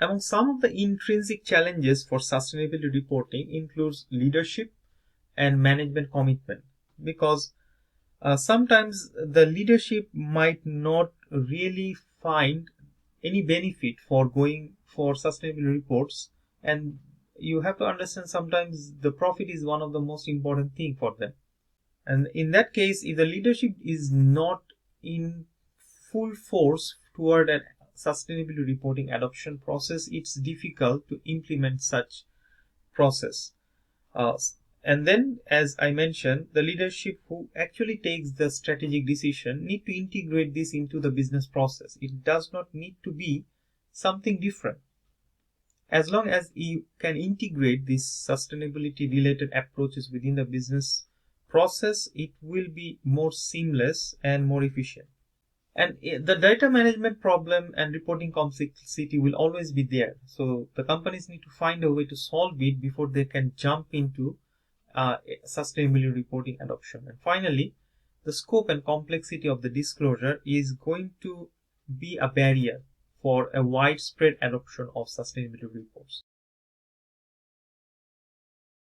Among some of the intrinsic challenges for sustainability reporting includes leadership and management commitment, because sometimes the leadership might not really find any benefit for going for sustainability reports, and you have to understand sometimes the profit is one of the most important thing for them. And in that case, if the leadership is not in full force toward a sustainability reporting adoption process, it's difficult to implement such process. Uh, and then, as I mentioned, the leadership who actually takes the strategic decision need to integrate this into the business process. It does not need to be something different. As long as you can integrate these sustainability related approaches within the business process, it will be more seamless and more efficient. And the data management problem and reporting complexity will always be there. So the companies need to find a way to solve it before they can jump into sustainability reporting adoption. And finally, the scope and complexity of the disclosure is going to be a barrier for a widespread adoption of sustainability reports.